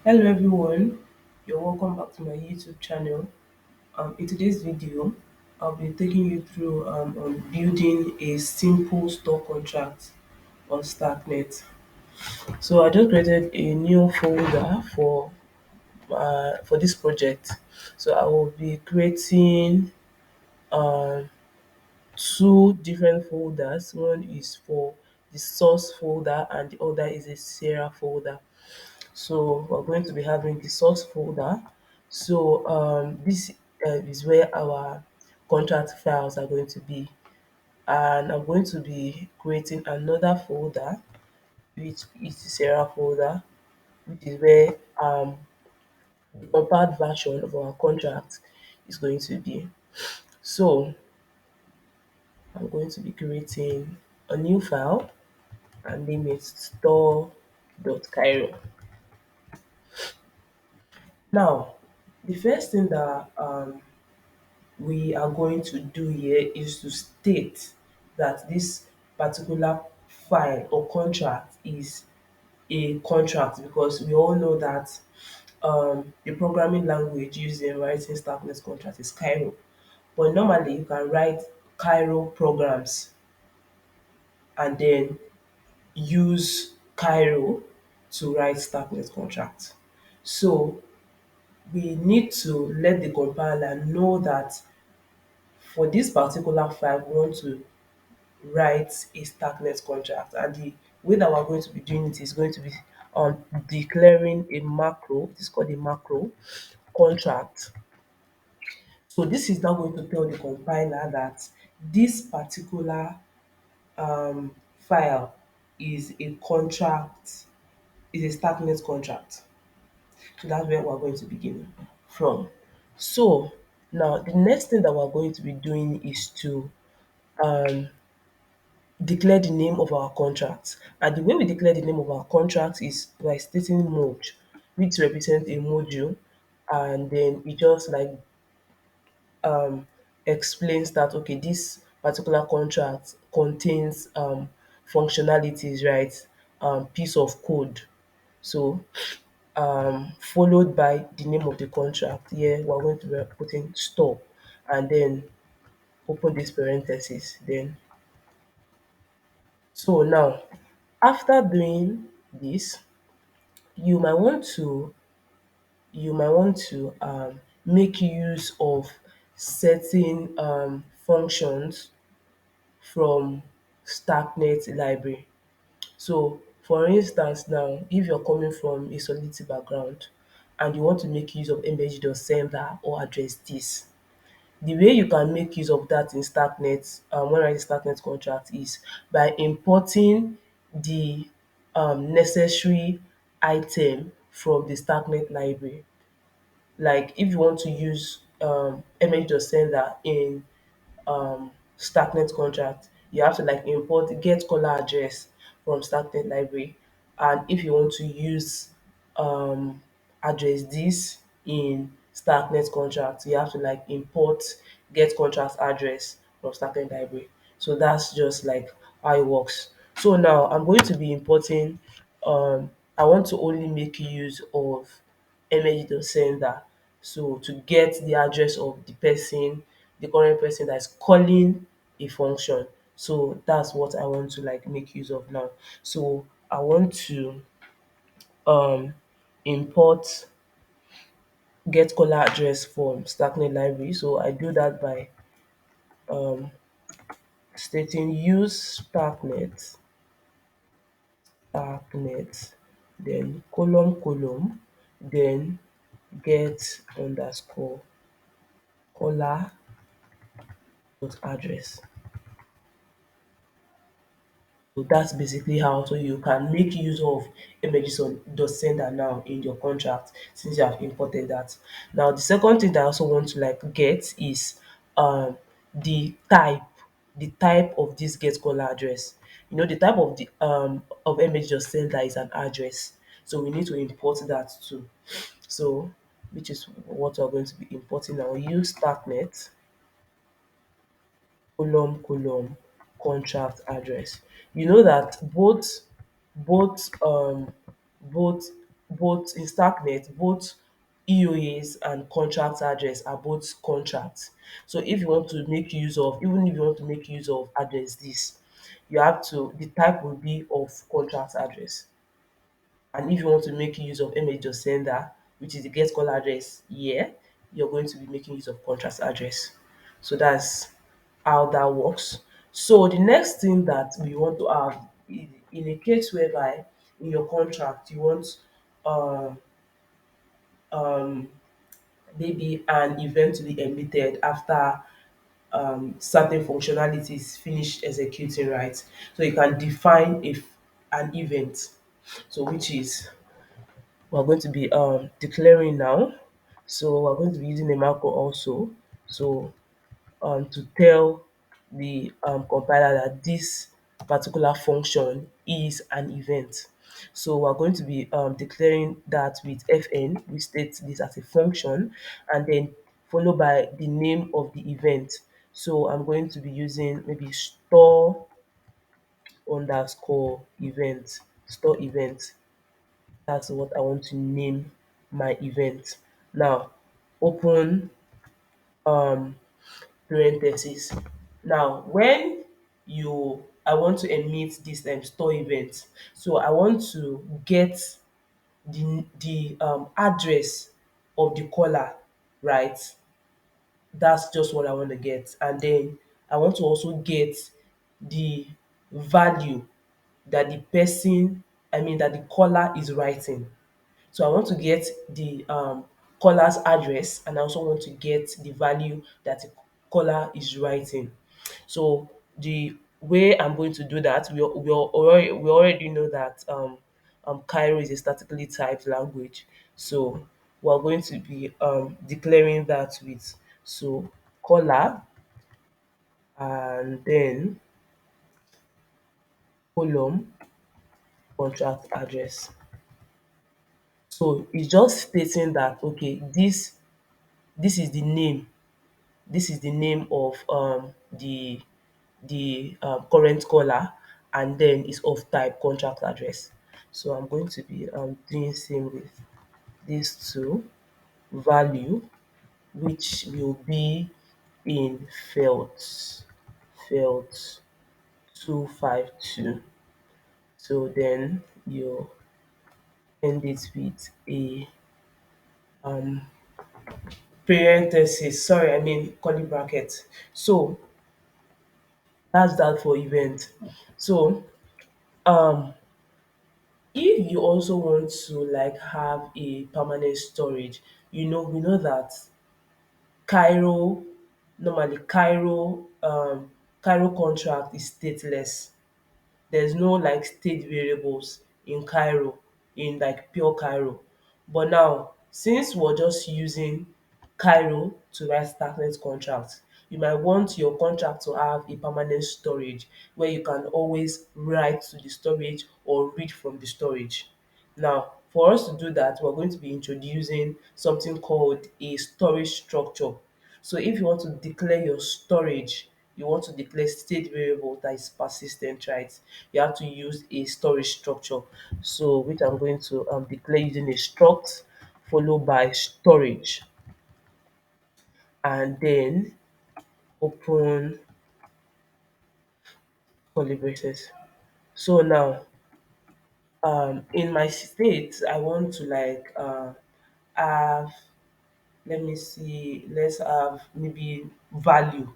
Hello everyone, you're welcome back to my YouTube channel. In today's video, I'll be taking you through on building a simple store contract on Starknet. So I just created a new folder for this project. So I will be creating um, two different folders. One is for the source folder and the other is a Sarah folder. So we're going to be having the source folder. So this is where our contract files are going to be. And I'm going to be creating another folder, which is the Sarah folder, which is where the compact version of our contract is going to be. So I'm going to be creating a new file and name it store.cairo. Now, the first thing that we are going to do here is to state that this particular file or contract is a contract, because we all know that the programming language used in writing Starknet contract is Cairo. But normally you can write Cairo programs and then use Cairo to write Starknet contract. So we need to let the compiler know that for this particular file we want to write a Starknet contract, and the way that we're going to be doing it is going to be declaring a macro. It's called a macro contract. So this is now going to tell the compiler that this particular file is a contract, is a Starknet contract. So that's where we're going to begin from. So now the next thing that we're going to be doing is to declare the name of our contract. And the way we declare the name of our contract is by stating mode, which represents a module, and then it just like explains that okay, this particular contract contains functionalities, right? Piece of code. So followed by the name of the contract. Here we're going to be putting store and then open this parenthesis. Then so now after doing this, you might want to make use of certain functions from Starknet library. So for instance now, if you're coming from a Solidity background and you want to make use of embedded.sender or address this, the way you can make use of that in Starknet, when writing Starknet contract, is by importing the necessary item from the Starknet library. Like if you want to use image.sender in Starknet contract, you have to like import get caller address from Starknet library. And if you want to use um address this in Starknet contract, you have to like import get contract address from Starknet library. So that's just like how it works. So now I'm going to be importing I want to only make use of image.sender. So to get the address of the person, the current person that is calling a function. So that's what I want to like make use of now. So I want to um import get caller address from Starknet library. So I do that by stating use Starknet, then then get underscore caller dot address. So that's basically how so you can make use of images on sender now in your contract since you have imported that. Now the second thing that I also want to like get is the type of this get caller address. You know the type of the image sender is an address. So we need to import that too. So which is what we're going to be importing now. Use Starknet contract address. You know that both both both in Starknet, both EOAs and contract address are both contracts. So if you want to make use of, even if you want to make use of address this, you have to, the type will be of contract address. And if you want to make use of message of sender, which is the get call address here, you're going to be making use of contract address. So that's how that works. So the next thing that we want to have in a case whereby in your contract you want um maybe an event to be emitted after certain functionalities finish executing, right? So you can define if an event, so which is we're going to be declaring now. So we're going to be using a macro also. So to tell the compiler that this particular function is an event. So we're going to be declaring that with fn, we state this as a function, and then followed by the name of the event. So I'm going to be using maybe store event. That's what I want to name my event. Now, open um parenthesis. Now, when I want to emit this store event, so I want to get the address of the caller, right? That's just what I want to get. And then I want to also get the value that the person, I mean, that the caller is writing. So I want to get the caller's address, and I also want to get the value that the caller is writing. So the way I'm going to do that, we already know that Cairo is a statically typed language. So we're going to be declaring that with so caller and then column contract address. So it's just stating that okay, this is the name, this is the name of the current caller, and then it's of type contract address. So I'm going to be doing same with these two value, which will be in felt 252. So then you end it with a um parenthesis, sorry, I mean curly bracket. So that's that for event. So um if you also want to like have a permanent storage, we know that Cairo normally Cairo contract is stateless. There's no like state variables in Cairo, in like pure Cairo. But now, since we're just using Cairo to write Starknet contracts, you might want your contract to have a permanent storage where you can always write to the storage or read from the storage. Now, for us to do that, we're going to be introducing something called a storage structure. So if you want to declare your storage, you want to declare state variable that is persistent, right? You have to use a storage structure. So which I'm going to declare using a struct followed by storage, and then open curly braces. So now in my state, I want to like have, let me see, let's have maybe value,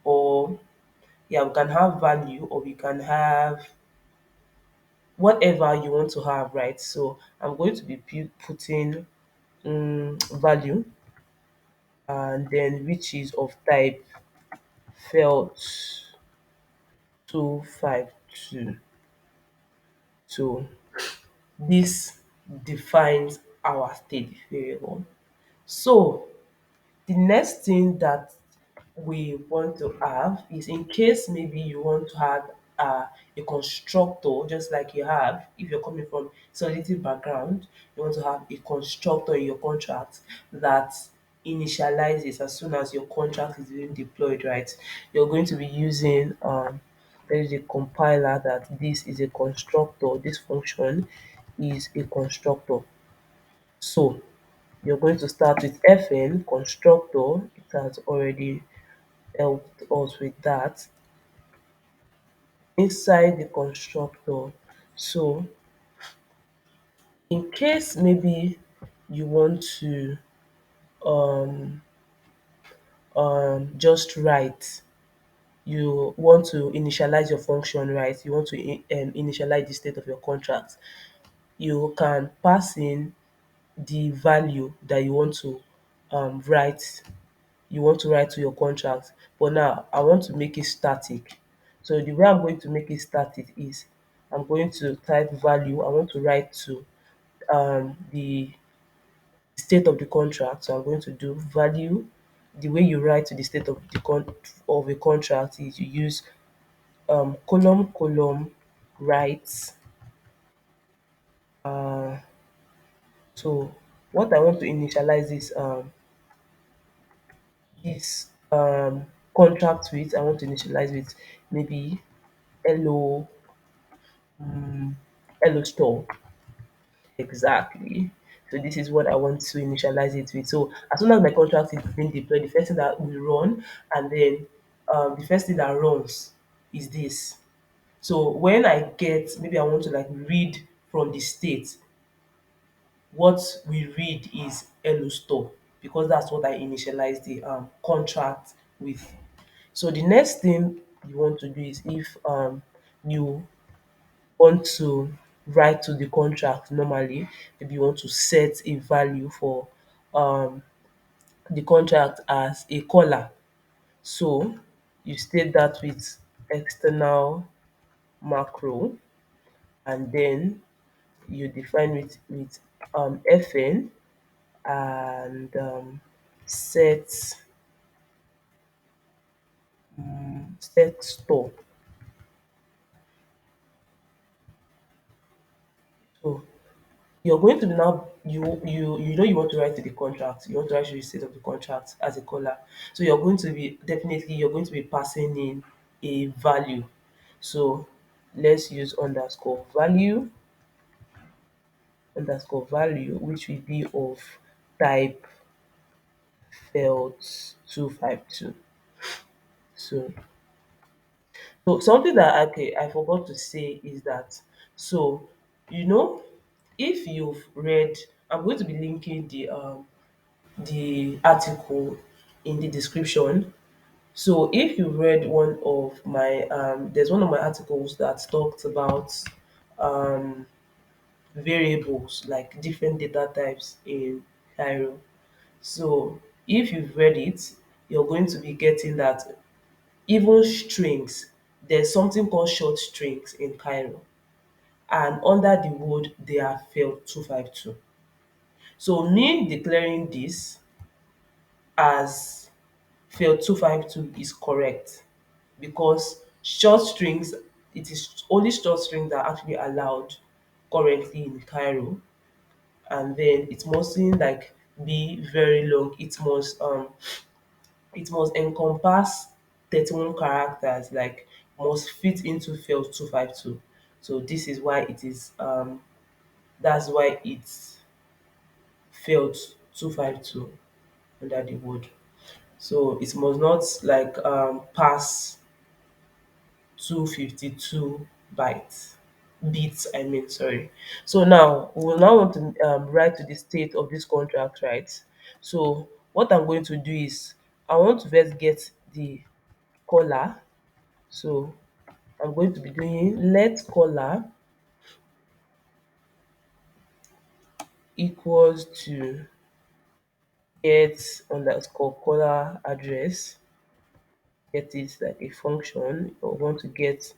or yeah, we can have value, or we can have whatever you want to have, right? So I'm going to be putting value, and then which is of type felt 252. So this defines our state variable. So the next thing that we want to have is, in case maybe you want to have a constructor, just like you have, if you're coming from solidity background, you want to have a constructor in your contract that initializes as soon as your contract is being deployed, right? You're going to be using there is a compiler that this is a constructor, this function is a constructor. So you're going to start with FN constructor. It has already helped us with that. Inside the constructor, so in case maybe you want to um just write, you want to initialize your function, right? You want to initialize the state of your contract, you can pass in the value that write you want to write to your contract. But now I want to make it static. So the way I'm going to make it static is I'm going to type value. I want to write to the state of the contract. So I'm going to do value. The way you write to the state of of a contract is you use column write. Uh, so what I want to initialize is contract with. I want to initialize with maybe hello hello store. Exactly. So this is what I want to initialize it with. So as soon as my contract is being deployed, the first thing that will run, and then the first thing that runs is this. So when I get, maybe I want to like read from the state, what we read is hello store, because that's what I initialize the contract with. So the next thing you want to do is, if you want to write to the contract normally, maybe you want to set a value for um the contract as a caller. So you state that with external macro, and then you define with FN, and set set store. So you're going to now, you know you want to write to the contract, you want to write to the state of the contract as a caller. So you're going to be passing in a value. So let's use underscore value, which will be of type felt 252. So something that, okay, I forgot to say is that, so you know if you've read, I'm going to be linking the article in the description. So if you read one of my there's one of my articles that talks about um variables, like different data types in Cairo. So if you've read it, you're going to be getting that even strings, there's something called short strings in Cairo, and under the word they are failed 252. So me declaring this as failed 252 is correct, because short strings, it is only short strings that are actually allowed currently in Cairo, and then it mustn't like be very long. It must encompass 31 characters, like must fit into failed 252. So this is why it is that's why it's failed 252 under the word. So it must not like pass 252 bytes bits, I mean, sorry. So now we will now want to write to the state of this contract, right? So what I'm going to do is, I want to first get the caller. So I'm going to be doing let caller equals to get underscore caller address. Get is like a function. I want to get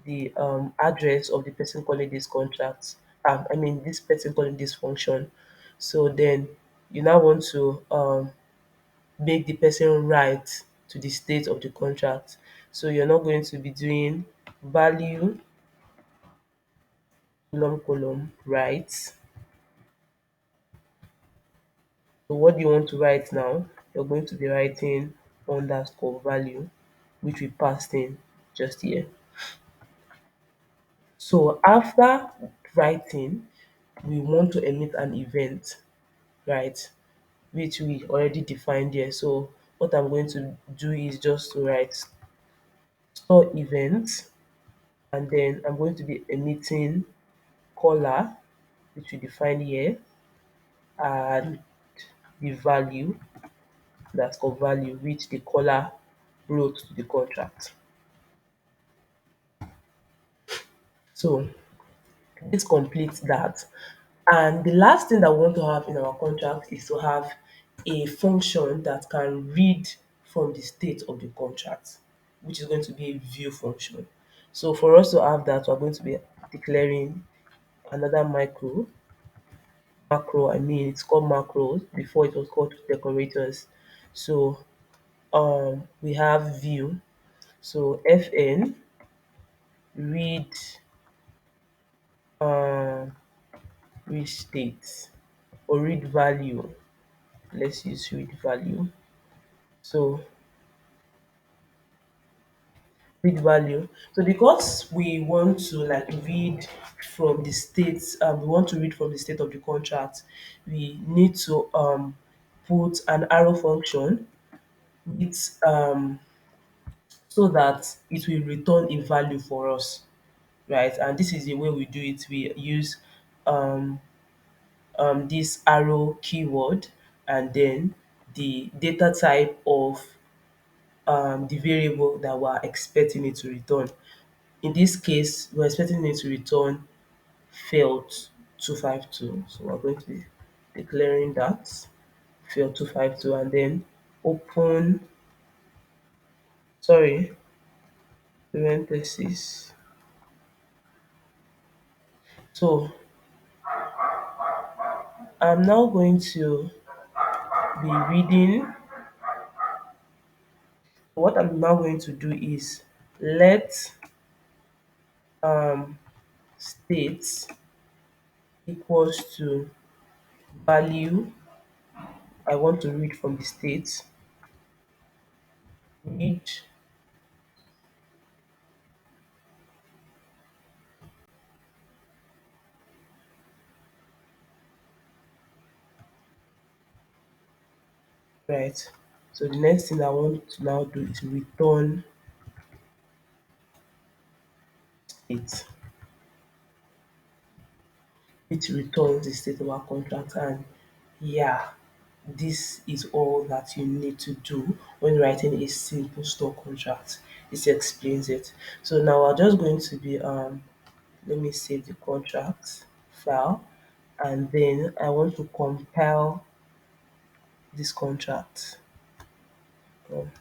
the address of the person calling this contract. I mean this person calling this function. So then you now want to make the person write to the state of the contract. So you're not going to be doing value column write. So what do you want to write now? You're going to be writing underscore value, which we passed in just here. So after writing, we want to emit an event. right? Which we already defined here. So what I'm going to do is just to write store event, and then I'm going to be emitting caller, which we define here, and the value, that's called value, which the caller wrote to the contract. So this completes that. And the last thing that we want to have in our contract is to have a function that can read from the state of the contract, which is going to be a view function. So for us to have that, we're going to be declaring another macro, I mean, it's called macros. Before it was called decorators. So we have view. So fn read um read state or read value. Let's use read value. So read value. So because we want to like read from the state, we want to read from the state of the contract, we need to put an arrow function with so that it will return a value for us, right? And this is the way we do it. We use um this arrow keyword, and then the data type of the variable that we're expecting it to return. In this case, we're expecting it to return failed 252. So we're going to be declaring that failed 252, and then open, sorry, parenthesis. So I'm now going to be reading. What I'm now going to do is let um, state equals to value. I want to read from the state. Read, right? So the next thing I want to now do is return state, which returns the state of our contract. And yeah, this is all that you need to do when writing a simple store contract. This explains it. So now I'm just going to be let me save the contract file, and then I want to compile this contract. um,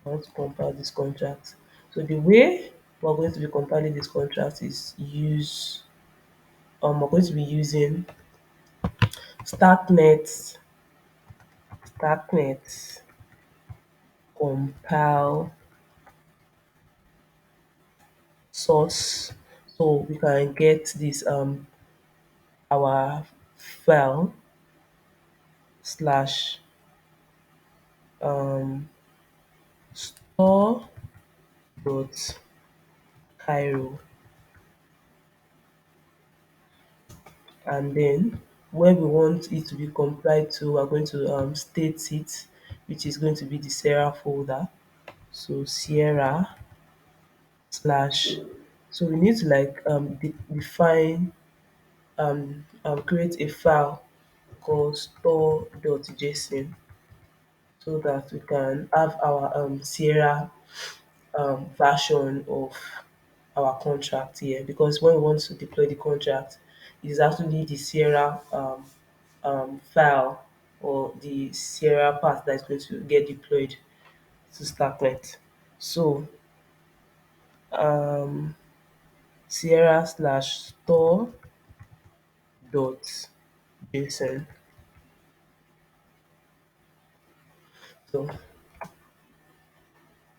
I want to compile this contract. So the way we're going to be compiling this contract is we're going to be using Starknet Starknet compile source, so we can get this our file slash um store dot Cairo, and then where we want it to be complied to, we're going to state it, which is going to be the Sierra folder. So Sierra slash, so we need to like define create a file called store.json, so that we can have our Sierra version of our contract here, because when we want to deploy the contract, it is actually the Sierra file or the Sierra path that is going to get deployed to Starknet. So um, Sierra slash store dot JSON. So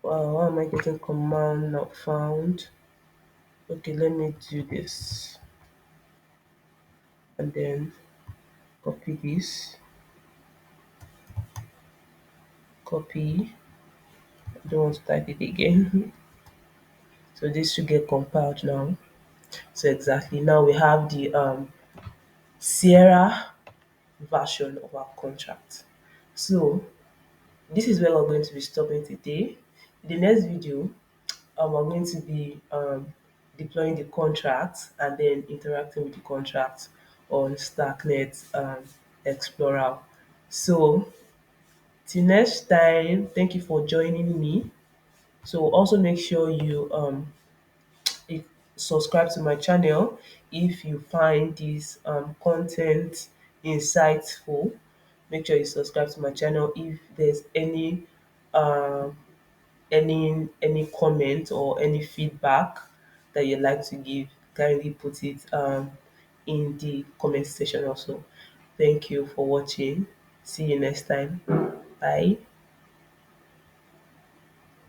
why am I getting command not found? Okay, let me do this, and then copy this, copy. I don't want to type it again. So this should get compiled now. So exactly now we have the Sierra version of our contract. So this is where we're going to be stopping today. In the next video, we're going to be deploying the contract and then interacting with the contract on Starknet Explorer. So till next time, thank you for joining me. So also make sure you subscribe to my channel if you find this content insightful. Make sure you subscribe to my channel. If there's um any comment or any feedback that you'd like to give, kindly put it in the comment section also. Thank you for watching. See you next time. Bye.